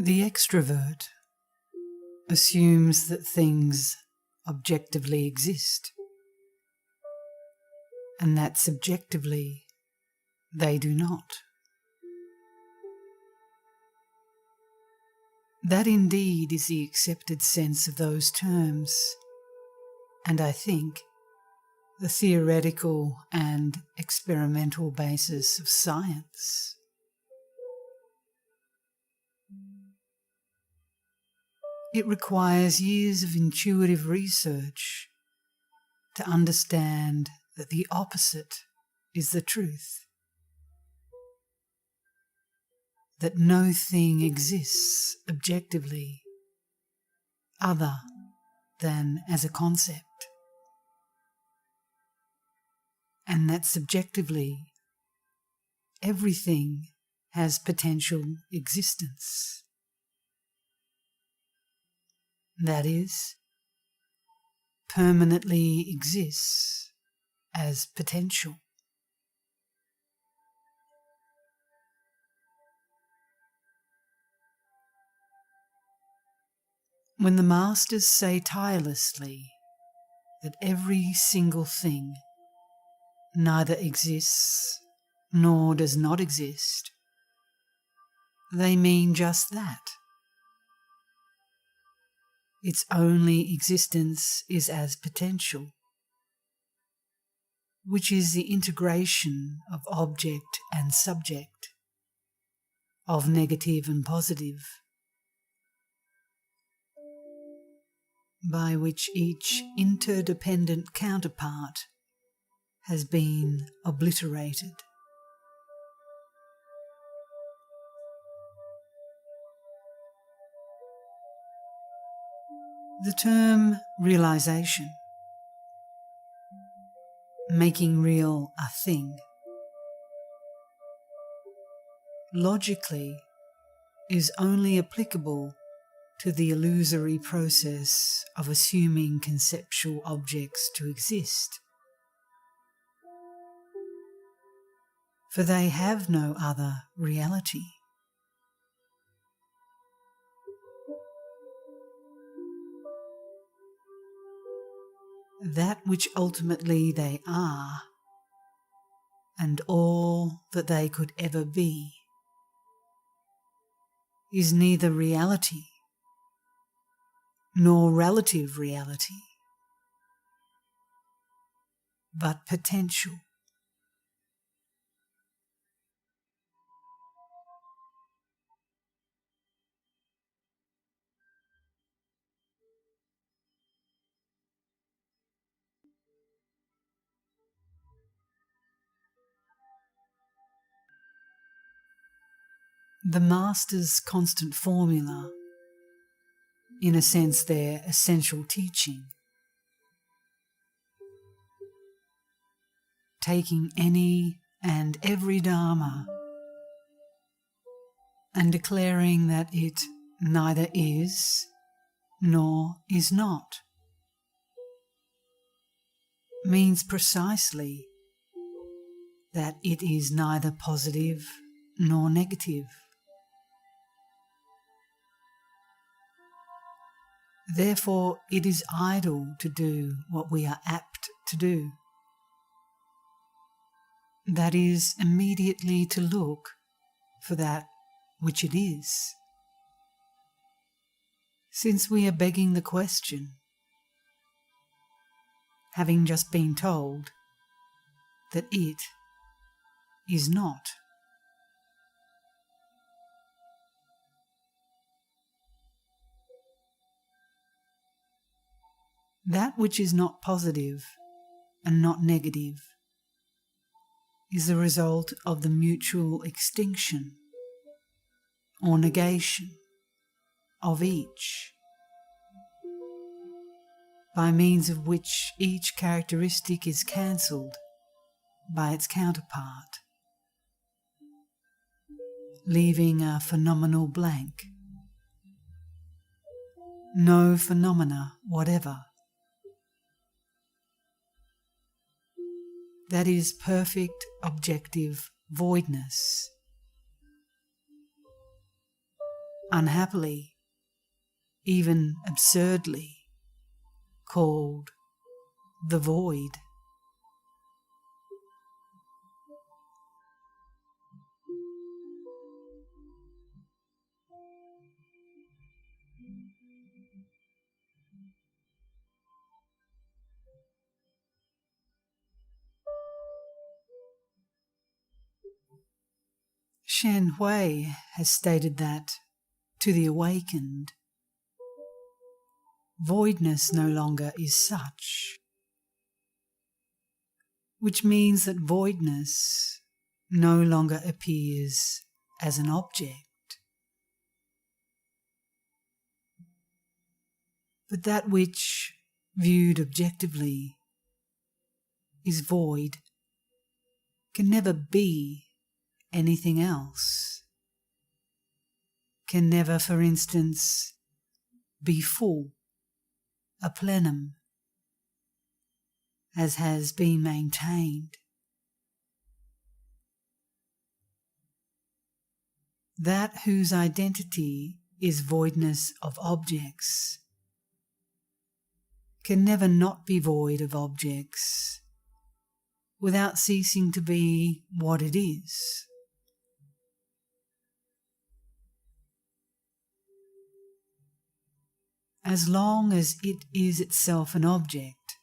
The extrovert assumes that things objectively exist and that subjectively they do not. That indeed is the accepted sense of those terms, and I think the theoretical and experimental basis of science. It requires years of intuitive research to understand that the opposite is the truth, that no thing exists objectively other than as a concept, and that subjectively everything has potential existence. That is, permanently exists as potential. When the masters say tirelessly that every single thing neither exists nor does not exist, they mean just that. Its only existence is as potential, which is the integration of object and subject, of negative and positive, by which each interdependent counterpart has been obliterated. The term realization, making real a thing, logically is only applicable to the illusory process of assuming conceptual objects to exist, for they have no other reality. That which ultimately they are, and all that they could ever be, is neither reality nor relative reality, but potential. The Master's constant formula, in a sense their essential teaching, taking any and every Dharma and declaring that it neither is nor is not, means precisely that it is neither positive nor negative. Therefore, it is idle to do what we are apt to do. That is, immediately to look for that which it is, since we are begging the question, having just been told that it is not. That which is not positive and not negative is the result of the mutual extinction or negation of each, by means of which each characteristic is cancelled by its counterpart. leaving a phenomenal blank. No phenomena whatever. That is perfect objective voidness. Unhappily, even absurdly, called the void. Shen Hui has stated that, to the awakened, voidness no longer is such, which means that voidness no longer appears as an object, but that which, viewed objectively, is void can never be anything else, can never, for instance, be full, a plenum, as has been maintained. That whose identity is voidness of objects can never not be void of objects without ceasing to be what it is. As long as it is itself an object,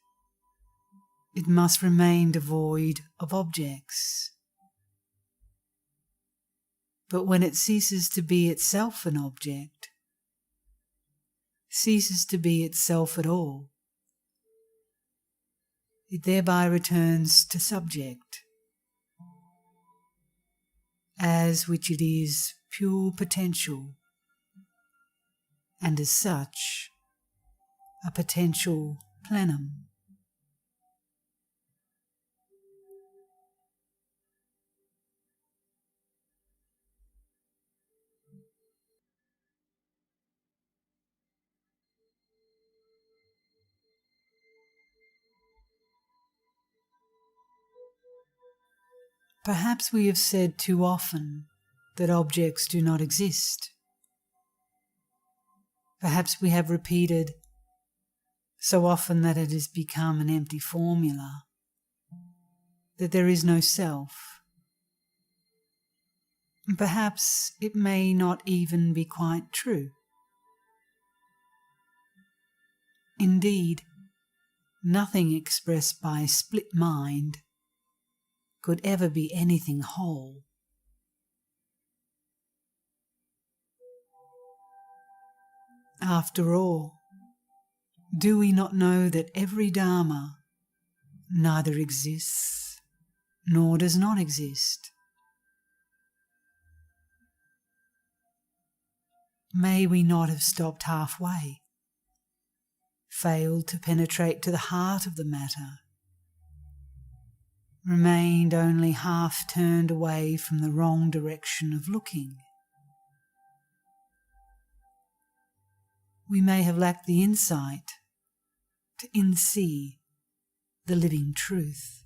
it must remain devoid of objects. But when it ceases to be itself an object, ceases to be itself at all, it thereby returns to subject, as which it is pure potential, and as such, a potential plenum. Perhaps we have said too often that objects do not exist. Perhaps we have repeated so often that it has become an empty formula, that there is no self. And perhaps it may not even be quite true. Indeed, nothing expressed by split mind could ever be anything whole. After all, do we not know that every Dharma neither exists nor does not exist? May we not have stopped halfway, failed to penetrate to the heart of the matter, remained only half turned away from the wrong direction of looking? We may have lacked the insight to in-see the living truth.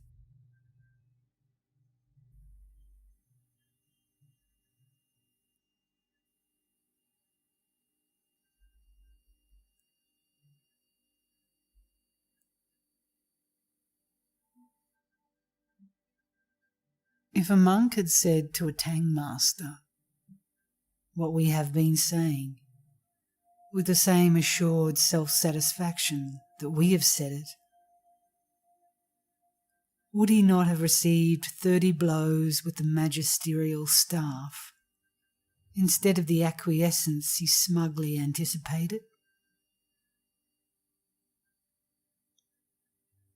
If a monk had said to a Tang master what we have been saying, with the same assured self-satisfaction that we have said it, would he not have received 30 blows with the magisterial staff instead of the acquiescence he smugly anticipated?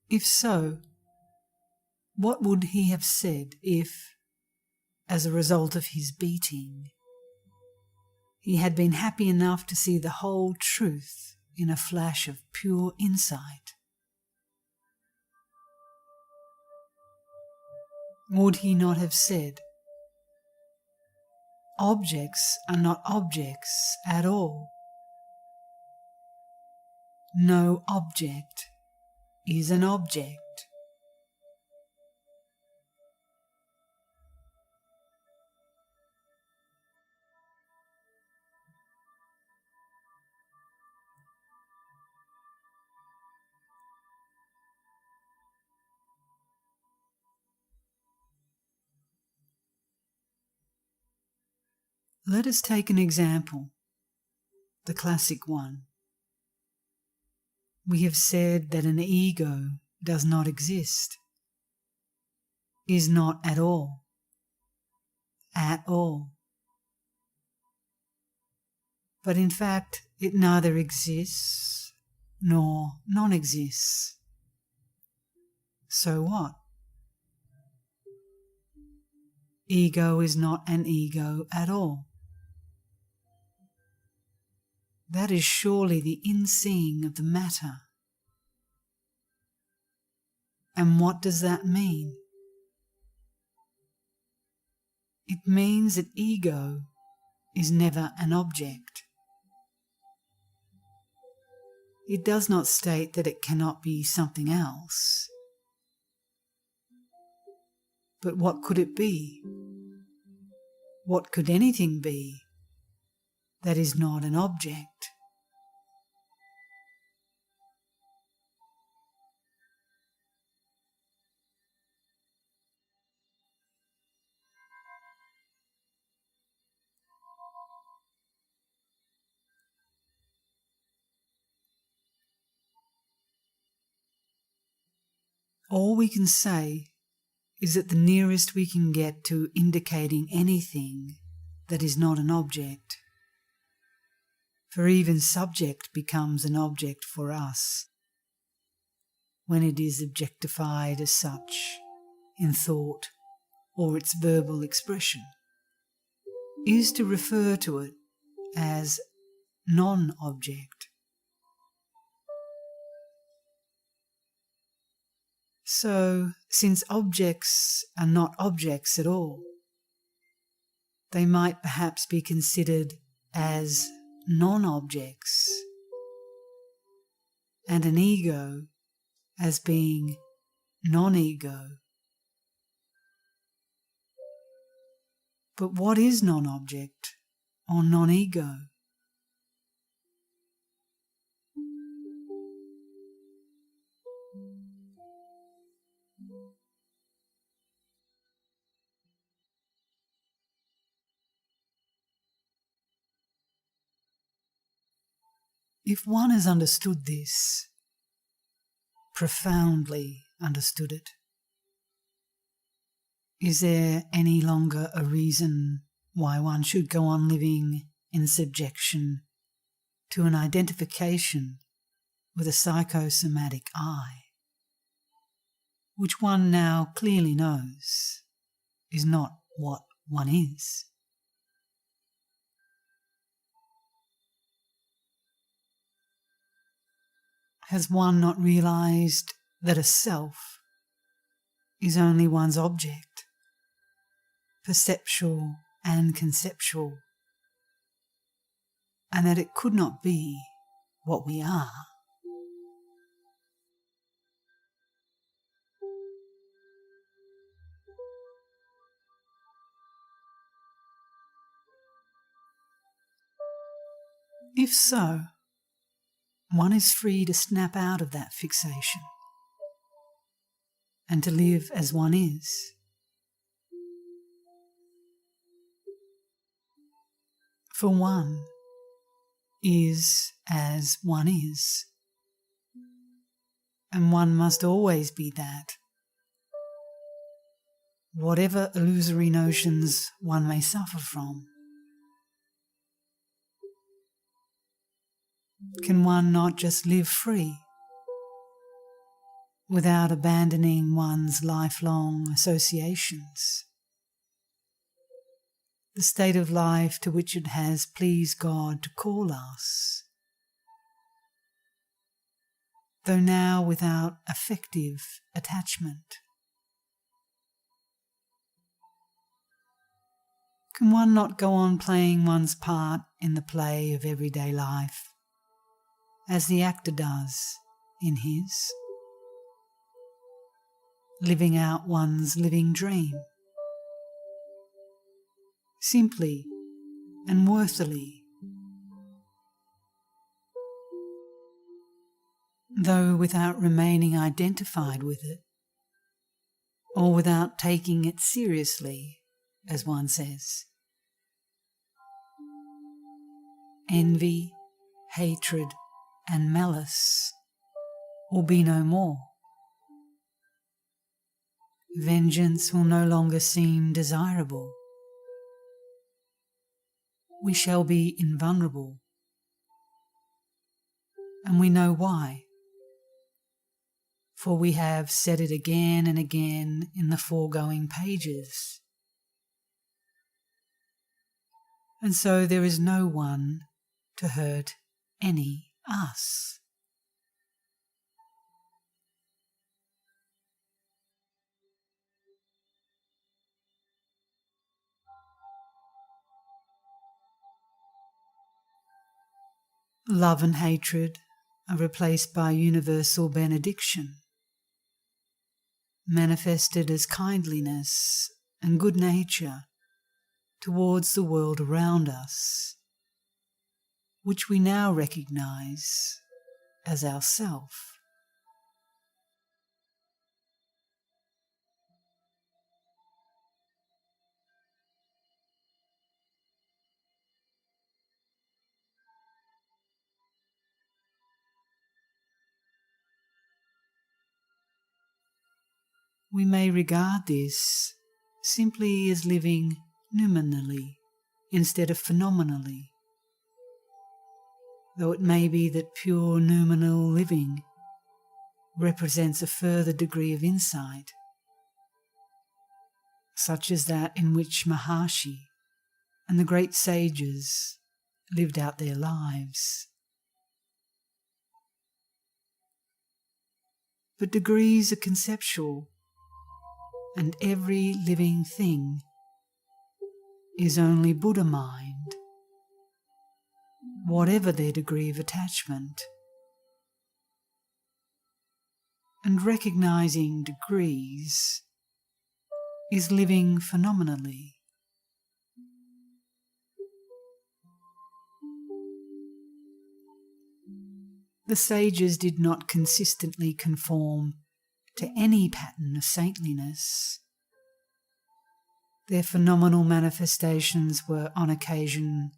If so, what would he have said if, as a result of his beating, he had been happy enough to see the whole truth in a flash of pure insight? Would he not have said, objects are not objects at all. No object is an object. Let us take an example, the classic one. We have said that an ego does not exist, is not at all. At all. But in fact, it neither exists nor non-exists. So what? Ego is not an ego at all. That is surely the inseeing of the matter. And what does that mean? It means that ego is never an object. It does not state that it cannot be something else. But what could it be? What could anything be that is not an object? All we can say is that the nearest we can get to indicating anything that is not an object, for even subject becomes an object for us when it is objectified as such in thought or its verbal expression, is to refer to it as non-object. So, since objects are not objects at all, they might perhaps be considered as non-objects, and an ego as being non-ego. But what is non-object or non-ego? If one has understood this, profoundly understood it, is there any longer a reason why one should go on living in subjection to an identification with a psychosomatic I, which one now clearly knows is not what one is? Has one not realized that a self is only one's object, perceptual and conceptual, and that it could not be what we are? If so, one is free to snap out of that fixation and to live as one is. For one is as one is, and one must always be that, whatever illusory notions one may suffer from. Can one not just live free, without abandoning one's lifelong associations, the state of life to which it has pleased God to call us, though now without affective attachment? Can one not go on playing one's part in the play of everyday life, as the actor does in his, living out one's living dream, simply and worthily, though without remaining identified with it, or without taking it seriously, as one says. Envy, hatred, and malice will be no more. Vengeance will no longer seem desirable. We shall be invulnerable, and we know why, for we have said it again and again in the foregoing pages. And so there is no one to hurt any us. Love and hatred are replaced by universal benediction, manifested as kindliness and good nature towards the world around us, which we now recognize as ourself. We may regard this simply as living nominally instead of phenomenally, though it may be that pure noumenal living represents a further degree of insight, such as that in which Maharishi and the great sages lived out their lives. But degrees are conceptual, and every living thing is only Buddha mind, whatever their degree of attachment. And recognizing degrees is living phenomenally. The sages did not consistently conform to any pattern of saintliness. Their phenomenal manifestations were on occasion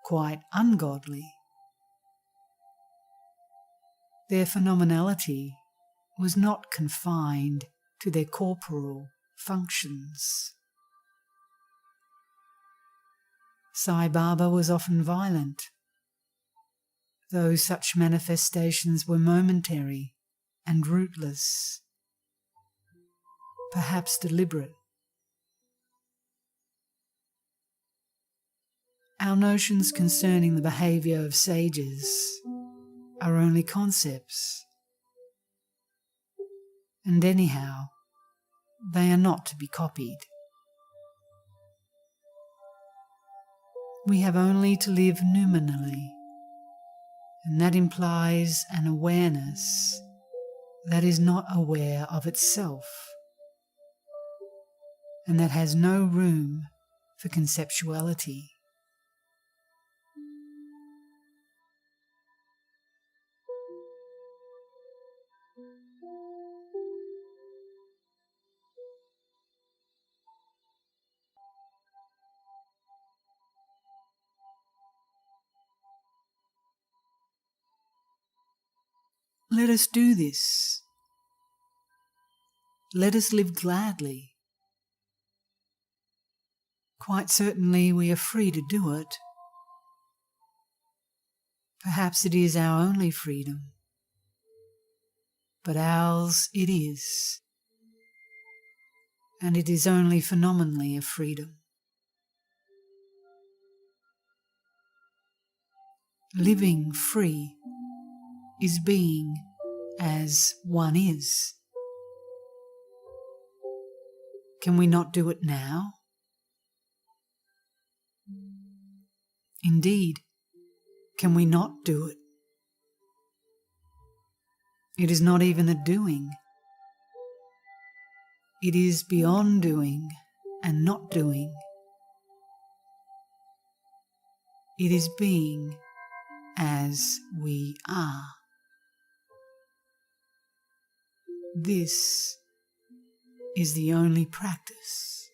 quite ungodly. Their phenomenality was not confined to their corporal functions. Sai Baba was often violent, though such manifestations were momentary and rootless, perhaps deliberate. Our notions concerning the behaviour of sages are only concepts, and anyhow, they are not to be copied. We have only to live nominally, and that implies an awareness that is not aware of itself, and that has no room for conceptuality. Let us do this. Let us live gladly. Quite certainly we are free to do it. Perhaps it is our only freedom, but ours it is, and it is only phenomenally a freedom. Living free is being as one is. Can we not do it now? Indeed, can we not do it? It is not even a doing. It is beyond doing and not doing. It is being as we are. This is the only practice.